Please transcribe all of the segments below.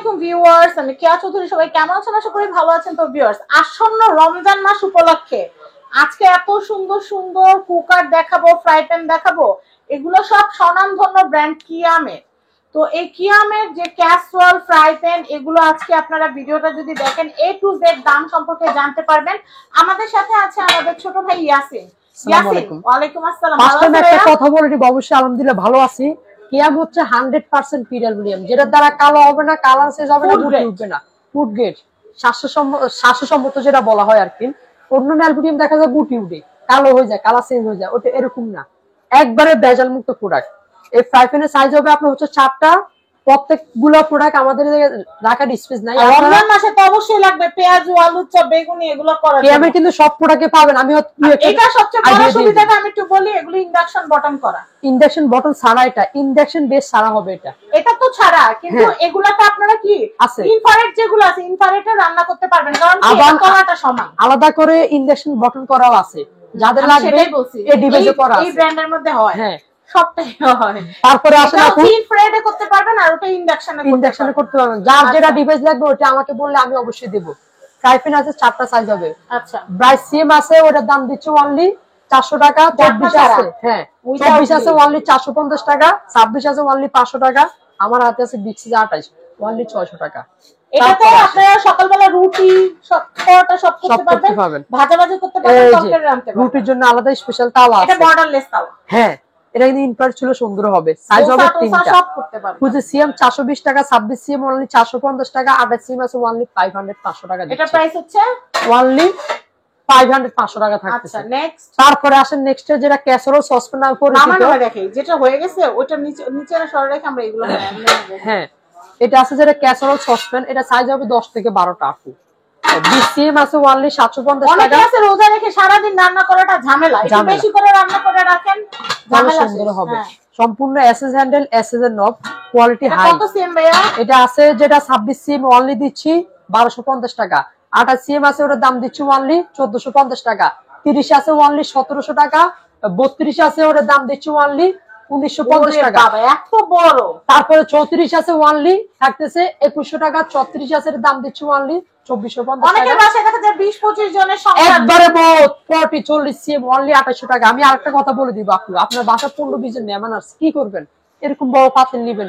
আলাইকুম ভিউয়ার্স, আমি কেয়া চৌধুরী। সবাই কেমন আছেন? আশা করি ভালো আছেন। তো ভিউয়ার্স, আসন্ন রমজান মাস উপলক্ষে আজকে এত সুন্দর সুন্দর কুকার দেখাবো, ফ্রাই প্যান দেখাবো। এগুলো সব স্বনামধন্য ব্র্যান্ড কিয়ামের। তো এই কিয়ামের যে ক্যাসরোল, ফ্রাই প্যান, এগুলো আজকে আপনারা ভিডিওটা যদি দেখেন A to Z দাম সম্পর্কে জানতে পারবেন। আমাদের সাথে আছে আমাদের ছোট ভাই ইয়াসিন। ইয়াসিন, ওয়ালাইকুম আসসালাম। ফার্স্টে একটা কথা বলে দিব, অবশ্যই আলহামদুলিল্লাহ ভালো আছি। কিয়াম হচ্ছে 100% পিট অ্যালুমিনিয়াম, যেটার দ্বারা কালো হবে না, কালার শেষ হবে না, গুটি উঠবে না। ফুড গ্রেড, স্বাস্থ্যসম্মত যেটা বলা হয় আর কি। অন্য অ্যালুমিনিয়াম দেখা যায় গুটি উঠে, কালো হয়ে যায়, কালার চেঞ্জ হয়ে যায়, ওটা এরকম না, একবারে ভেজাল মুক্ত প্রোডাক্ট। এই ফ্রাই প্যানের সাইজ হবে আপনার হচ্ছে 4টা। প্রত্যেকগুলো প্রোডাক্ট আমাদের রাখার স্পেস নাই। রমজান মাসে তো অবশ্যই লাগবে পেঁয়াজ, আলু, চপ, বেগুনি, এগুলো করার জন্য। কিয়ামের কিন্তু সব প্রোডাক্টে পাবেন। আমি এটা সবচেয়ে বড় সুবিধাটা আমি একটু বলি, এগুলো ইন্ডাকশন বটন করা। ইন্ডাকশন বটন ছাড়া, এটা ইন্ডাকশন বেস ছাড়া হবে। এটা তো ছাড়া, কিন্তু এগুলাতে আপনারা কি আছে ইনফ্রারেড, যেগুলো আছে ইনফ্রারেডে রান্না করতে পারবেন, কারণ এটা করাটা সমান। আলাদা করে ইন্ডাকশন বটন করাও আছে, যাদের লাগবে এই ডিভাইসে করা আছে। এই ব্র্যান্ডের মধ্যে হয়, হ্যাঁ সবটাই হয়। তারপরে আসলে আপনি ইনফ্রারেডে করতে পারবেন, আর ওটা ইন্ডাকশনে করতে পারবেন। যার যেটা ডিভাইস লাগবে ওটা আমাকে বললে আমি অবশ্যই দেব। ফ্রাই প্যান আছে 4টা সাইজ হবে। আচ্ছা, ব্রাইস সিএম আছে, ওটার দাম দিচ্ছে অনলি 400 টাকা। 24 আছে, হ্যাঁ 24 আছে অনলি 450 টাকা। 26 আছে অনলি 500 টাকা। আমার হাতে আছে 28 অনলি 600 টাকা। এটাতে আপনারা সকালবেলা রুটি পরোটা সব করতে পারবেন, ভাজা ভাজি করতে পারবেন, তরকারি রান্নতে পারবেন। রুটির জন্য আলাদা স্পেশাল তাওয়া আছে, এটা বর্ডারলেস তাওয়া। হ্যাঁ এটা কিন্তু ইনফ্রারেড ছিল, সুন্দর হবে। সাইজ হবে 3টা। সব করতে পারবেন। পুজো সিএম 420 টাকা, 26 সিএম অনলি 450 টাকা, 28 সিএম আছে অনলি 500 টাকা। এটা প্রাইস হচ্ছে অনলি 500 টাকা থাকছে। আচ্ছা, নেক্সট। তারপরে আসেন নেক্সট এর যেটা ক্যাসেরোল সসপ্যান নামে পরিচিত। দেখেন যেটা হয়ে গেছে ওটা নিচে সরে রেখে আমরা এগুলো হ্যাঁ এটা আছে যেটা ক্যাসেরোল সসপ্যান, এটা সাইজ হবে 10 থেকে 12টা আপু। 20 সিএম আছে অনলি 750 টাকা। অনেকে আছে রোজা রেখে সারা দিন রান্না করাটা ঝামেলা, একটু বেশি করে রান্না করে রাখেন, ঝামেলা সুন্দর হবে। সম্পূর্ণ এসএস হ্যান্ডেল, এসএস এর নব, কোয়ালিটি হাই। কত সিএম ভাইয়া? এটা আছে যেটা 26 সিএম অনলি দিচ্ছি 1250 টাকা। 28 সিএম আছে, ওটার দাম দিচ্ছি অনলি 1450 টাকা। 30 আছে অনলি 1700 টাকা। 32 আছে, ওটার দাম দিচ্ছি অনলি 1950 টাকা। এত বড়। তারপরে 34 আছে অনলি থাকতেছে 2100 টাকা। 34 আছে, এর দাম দিচ্ছি অনলি 2450 টাকা। অনেকের বাসায় দেখা যায় 20-25 জনের সংসার, একবারে বহুত 40-40 সিএম অনলি 2800 টাকা। আমি আরেকটা কথা বলে দিব আপু, আপনার বাসা 15-20 জন মেহমান আসছে, কি করবেন? এরকম বড় পাতিল নেবেন,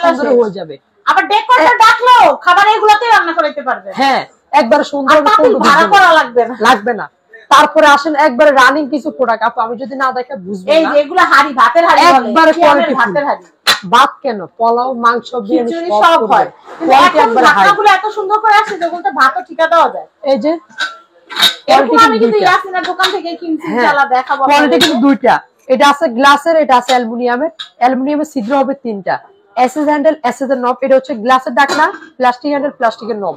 সুন্দর হয়ে যাবে। আবার ডেকোরেটর ডাকলো খাবার এগুলাতেই রান্না করতে পারবে। হ্যাঁ একবারে সুন্দর, ভাড়া করা লাগবে না। তারপরে আসেন একবারে রানিং কিছু প্রোডাক্ট আপু, আমি যদি না দেখে বুঝবেন না। এই যেগুলো হাড়ি, ভাতের হাড়ি, একবারে কোয়ালিটি ভাতের হাড়ি। ভাত কেন, পোলাও, মাংস, বিরিয়ানি সব হয়। কোয়ালিটি একবারে হাই। ঢাকনাগুলো এত সুন্দর করে আসছে যেগুলোতে ভাতও ঠিকা দেওয়া যায়। এই যে কোয়ালিটি কিন্তু ইয়াসিনের দোকান থেকে কিনছি, চালা দেখাবো। কোয়ালিটি কিন্তু দুইটা, এটা আছে গ্লাসের, এটা আছে অ্যালুমিনিয়ামের। অ্যালুমিনিয়ামের ছিদ্র হবে 3টা। এসএস হ্যান্ডেল, এসএস এর নব। এটা হচ্ছে গ্লাসের ঢাকনা, প্লাস্টিক হ্যান্ডেল, প্লাস্টিকের নব।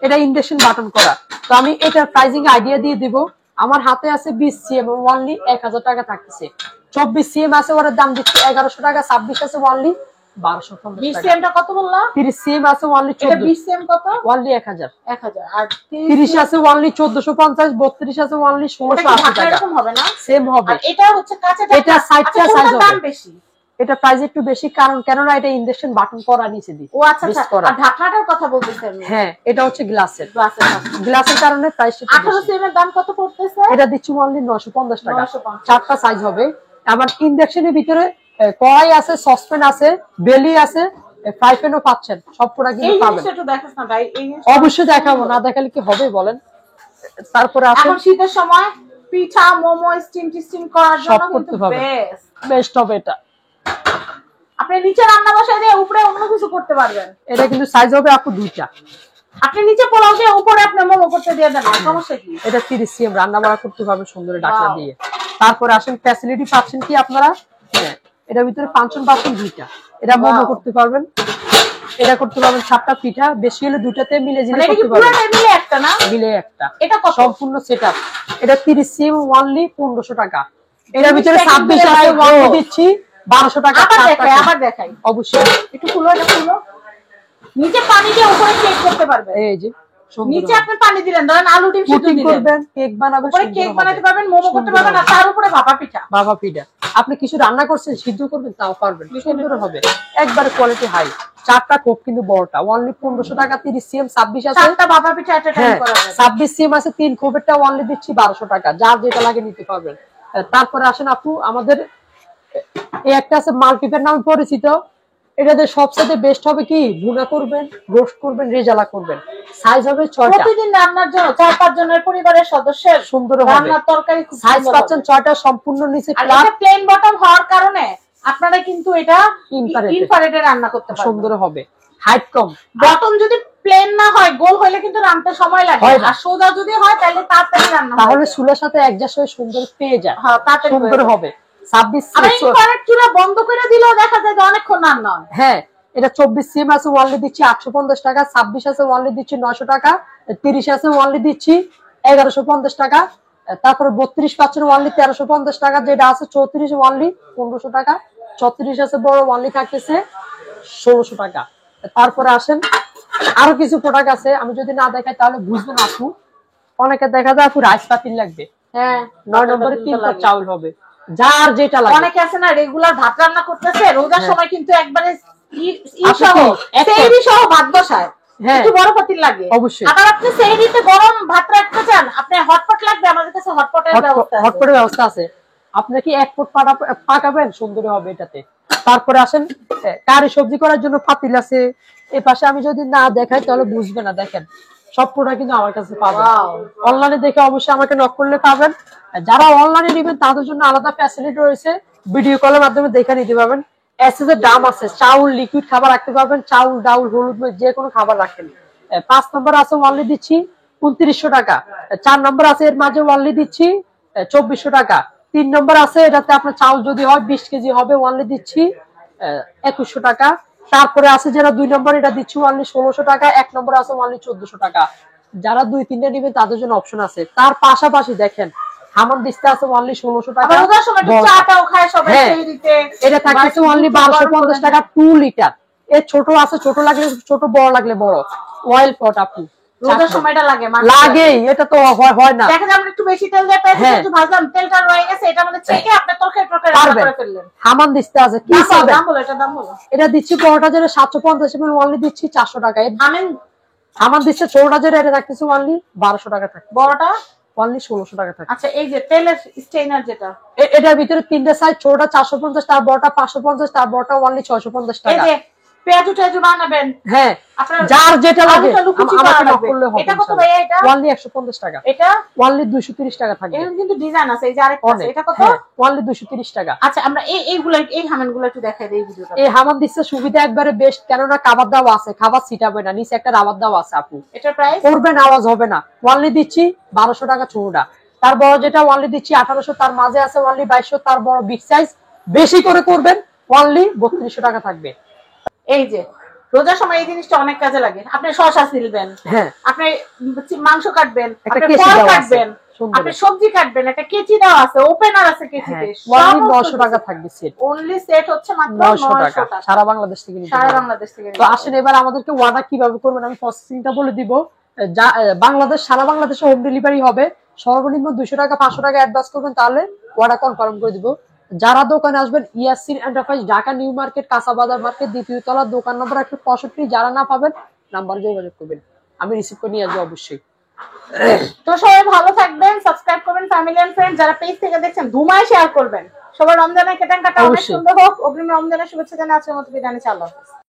এটা ইন্ডাকশন বাটন করা। তো আমি এটার প্রাইসিং আইডিয়া দিয়ে দিব। আমার হাতে আছে 20 সিএম অনলি 1000 টাকা থাকতেছে। 24 সিএম আছে, ওর দাম দিচ্ছি 1100 টাকা। 26 আছে অনলি 1250 20 সিএমটা কত বললা? 30 সিএম আছে অনলি 14। এটা 20 সিএম কত? অনলি 1000। আর 30 আছে অনলি 1450। 32 আছে অনলি 1680 টাকা। এরকম হবে না? সেম হবে। আর এটা হচ্ছে কাঁচা, এটা সাইডটা সাইজ হবে। দাম বেশি, এটা প্রাইস একটু বেশি, কারণ কেননা এটা ইন্ডাকশন বাটন করা নিচে দি। ও আচ্ছা আচ্ছা। আর ঢাকনাটার কথা বলতেছেন? হ্যাঁ এটা হচ্ছে গ্লাসের। গ্লাসের কারণে প্রাইস একটু 18 সিএম এর দাম কত পড়তেছে? এটা দিচ্ছি অনলি 950 টাকা। 4টা সাইজ হবে। আবার ইন্ডাকশনের ভিতরে কড়াই আছে, সসপ্যান আছে, বেলি আছে, ফ্রাই প্যানও পাচ্ছেন। সব প্রোডাক্ট কিন্তু পাবেন। এই একটু দেখাস না ভাই। অবশ্যই দেখাবো, না দেখালে কি হবে বলেন। তারপরে আছে এখন শীতের সময় পিঠা, মোমো, স্টিম করার জন্য কিন্তু বেস্ট হবে এটা। আপনি নিচে রান্না বসায় দিয়ে উপরে অন্য কিছু করতে পারবেন। এটা কিন্তু সাইজ হবে আপু 2টা। আপনি নিচে পোলাও দিয়ে উপরে আপনি মোমো করতে দিয়ে দেন, সমস্যা কি? এটা 30 সিএম রান্না বাড়া করতে পারবেন সুন্দর ঢাকনা দিয়ে। তারপরে আসেন ফ্যাসিলিটি পাচ্ছেন কি আপনারা, এটার ভিতরে পাঁচজন পাচ্ছেন 2টা। এটা মোমো করতে পারবেন, এটা করতে পারবেন 7টা পিঠা, বেশি হলে 2টাতে মিলে জিলে করতে পারবেন। মিলে একটা না, মিলে একটা। এটা কত? সম্পূর্ণ সেটআপ। এটা 30 সিএম অনলি 1500 টাকা। এটার ভিতরে 26 আছে অনলি দিচ্ছি 1200 টাকা। আবার দেখাই অবশ্যই। একটু খুলো, এটা খুলো। নিচে পানি দিয়ে উপরে কেক করতে পারবে। এই যে নিচে আপনি পানি দিলেন, ধরেন আলু ডিম সিদ্ধ দিলেন, করবেন, কেক বানাবেন, উপরে কেক বানাতে পারবেন, মোমো করতে পারবেন, আর তার উপরে ভাপা পিঠা। আপনি কিছু রান্না করছেন সিদ্ধ করবেন তাও পারবেন, সুন্দর হবে, একবারে কোয়ালিটি হাই। 4টা কোপ কিন্তু বড়টা অনলি 1500 টাকা। 30 সিএম 26 আছে, 4টা বাবা পিঠা একটা টাইম হ্যাঁ করা যাবে। 26 সিএম আছে, 3 কোপেরটা অনলি দিচ্ছি 1200 টাকা, যার যেটা লাগে নিতে পারবেন। তারপরে আসেন আপু, আমাদের এই একটা আছে মাল্টিপের নামে পরিচিত, এটাতে সবচেয়ে বেস্ট হবে কি, ভুনা করবেন, রোস্ট করবেন, রেজালা করবেন। সাইজ হবে 6টা, প্রতিদিন রান্নার জন্য 4-5 জনের পরিবারের সদস্যের সুন্দর হবে। রান্নার তরকারি খুব সাইজ সুন্দর পাচ্ছেন হবে। 6টা, সম্পূর্ণ নিচে আর প্লাস, এটা প্লেন বটম হওয়ার কারণে আপনারা কিন্তু এটা Infrared-এ। ইনফ্রারেডে রান্না করতে পারবেন। সুন্দর হবে, হাইট কম। বটম যদি প্লেন না হয়, গোল হইলে কিন্তু রান্নাতে সময় লাগে, হয় না। আর সোজা যদি হয় তাহলে তাড়াতাড়ি রান্না হয়ে তাহলে যায়। চুলের সাথে অ্যাডজাস্ট হয়ে সুন্দর পেয়ে যায়, হ্যাঁ, তাড়াতাড়ি সুন্দর হয়ে যায়। হবে। 26 আবার ইনফ্রারেড চুলা বন্ধ করে দিলেও দেখা যায় যে অনেকক্ষণ রান্না হয়। হ্যাঁ, এটা 24 সিএম আছে, ওয়ানলি দিচ্ছি 850 টাকা। 26 আছে, ওয়ানলি দিচ্ছি 900 টাকা। 30 আছে, ওয়ানলি দিচ্ছি 1150 টাকা। তারপরে 32 পাচ্ছেন ওয়ানলি 1350 টাকা। যেটা আছে 34 ওয়ানলি 1500 টাকা। 34 আছে বড়, ওয়ানলি থাকতেছে 1600 টাকা। তারপরে আসেন আরো কিছু প্রোডাক্ট আছে, আমি যদি না দেখাই তাহলে বুঝবেন আপু। অনেকে দেখা যায় আপু রাইস পাতিল লাগবে, হ্যাঁ, 9 নম্বরে 3 কাপ চাউল হবে, যার যেটা লাগে। অনেকে আছে না রেগুলার ভাত রান্না করতেছে, রোজার সময় কিন্তু একবারে আপনি কি সেহরি সহ ভাত বসায়, হ্যাঁ, একটু বড় পাতিল লাগে অবশ্যই। আবার আপনি সেহরিতে গরম ভাত রাখতে চান, আপনি হটপট লাগবে, আমাদের কাছে হটপটের ব্যবস্থা আছে। হটপটের ব্যবস্থা আছে। আপনি কি এক ফুট পাকাবেন, সুন্দর হবে এটাতে। তারপরে আসেন কারি সবজি করার জন্য পাতিল আছে। এই পাশে আমি যদি না দেখাই তাহলে বুঝবে না, দেখেন সব প্রোডাক্ট কিন্তু আমার কাছে পাবেন। অনলাইনে দেখে অবশ্যই আমাকে নক করলে পাবেন। যারা অনলাইনে নেবেন তাদের জন্য আলাদা ফ্যাসিলিটি রয়েছে, ভিডিও কলের মাধ্যমে দেখে নিতে পারবেন। এসএস এর দাম আছে, চাউল লিকুইড খাবার রাখতে পারবেন, চাউল ডাউল হলুদ যে কোনো খাবার রাখেন। 5 নম্বর আছে, ওয়ানলি দিচ্ছি 2900 টাকা। 4 নম্বর আছে, এর মাঝে ওয়ানলি দিচ্ছি 2400 টাকা। 3 নম্বর আছে, এটাতে আপনার চাউল যদি হয় 20 কেজি হবে, ওয়ানলি দিচ্ছি 2100 টাকা। তারপরে আছে যারা 2 নম্বর, এটা দিচ্ছি ওয়ানলি 1600 টাকা। 1 নম্বর আছে ওয়ানলি 1400 টাকা। যারা 2-3টা নেবেন তাদের জন্য অপশন আছে। তার পাশাপাশি দেখেন হামান দিস্তা আছে ওয়ানলি 1600 টাকা। আবার রোজার সময় একটু চাটাও খায় সবাই হ্যাঁ, সেহরিতে, এটা থাকছে ওয়ানলি 1250 টাকা 2 লিটার। এর ছোট আছে, ছোট লাগলে ছোট, বড় লাগলে বড়। অয়েল পট আপু, রোজার সময়টা লাগে লাগেই, এটা তো হয় না। দেখেন আমরা একটু বেশি তেল দিয়ে পেঁয়াজ একটু ভাজলাম, তেলটা রয়ে গেছে, এটা আমাদের ছেঁকে আপনি তরকারি রান্না করে ফেললেন। হামান দিস্তা আছে, কি দাম চাবেন? বলো, এটা দাম বলো। এটা দিচ্ছি বড়টা যেটা 750 ml, ওয়ানলি দিচ্ছি 400 টাকা। আমেন হামান দিচ্ছে ছোটটা যেটা, এটা রাখতেছি ওয়ানলি 1200 টাকা থাকে, বড়টা ওয়ানলি 1600 টাকা থাকে। আচ্ছা, এই যে তেলের স্টেইনার যেটা, এটার ভিতরে 3টা সাইজ, ছোটটা 450, তার বড়টা 550, তার বড়টা ওয়ানলি 650 এই টাকা। যে পেঁয়াজু টেজু বানাবেন, হ্যাঁ, আপনার যার যেটা লাগে আলুটা লুকুচি আমাকে করা নক লাগবে। করলে হবে। এটা কত ভাইয়া? এটা ওয়ানলি 150 টাকা। এটা ওয়ানলি 230 টাকা থাকবে। এর কিন্তু ডিজাইন আছে, এই যে আরেকটা আছে, এটা কত? ওয়ানলি 230 টাকা। আচ্ছা, আমরা এইগুলো এই হামেনগুলো একটু দেখাই দেই ভিডিওটা। এই হামান দিচ্ছে সুবিধা একবারে বেস্ট, কেননা খাবার দাও আছে, খাবার ছিটাবে না, নিচে একটা রাবার দাও আছে আপু, এটার প্রাইস করবেন আওয়াজ হবে না। ওয়ানলি দিচ্ছি 1200 টাকা ছোটটা। তার বড় যেটা ওয়ানলি দিচ্ছি 1800, তার মাঝে আছে ওয়ানলি 2200, তার বড় বিগ সাইজ বেশি করে করবেন ওয়ানলি 3200 টাকা থাকবে। এই যে রোজার সময় এই জিনিসটা অনেক কাজে লাগে। আপনি শসা ছিলবেন, হ্যাঁ, আপনি মাংস কাটবেন, একটা আপনি কেচি ফল দেওয়া আছে, কাটবেন, সুন্দর। আপনি সবজি কাটবেন, একটা কেচি দেওয়া আছে, ওপেনার আছে কেচিতে, ওয়ানলি 900 টাকা থাকবে সেট। অনলি সেট হচ্ছে মাত্র 900 টাকা 900 টাকা সারা বাংলাদেশ থেকে নিতে সারা পারবেন। বাংলাদেশ থেকে। তো আসেন এবার আমাদেরকে অর্ডার কিভাবে করবেন আমি প্রসেসিংটা বলে দিব। বাংলাদেশ, সারা বাংলাদেশে হোম ডেলিভারি হবে। সর্বনিম্ন 200 টাকা 500 টাকা অ্যাডভান্স করবেন, তাহলে অর্ডার কনফার্ম করে দিব। যারা দোকানে আসবেন, Yasin enterprise, Dhaka New Market, কাঁচাবাজার মার্কেট, দ্বিতীয় তলা, দোকান নম্বর 165। যারা না পাবেন নাম্বার যোগাযোগ করবেন, আমি রিসিভ করে নিয়ে আসবো অবশ্যই। তো সবাই ভালো থাকবেন, সাবস্ক্রাইব করবেন, ফ্যামিলি এন্ড ফ্রেন্ড যারা পেজ থেকে দেখছেন ধুমায় শেয়ার করবেন। সবার রমজানের কেটাঙ্কাটা অনেক অবশ্যই। সুন্দর হোক। অগ্রিম রমজানের শুভেচ্ছা জানাই। আজকের মতো বিদায় নিচ্ছি, আল্লাহ হাফেজ।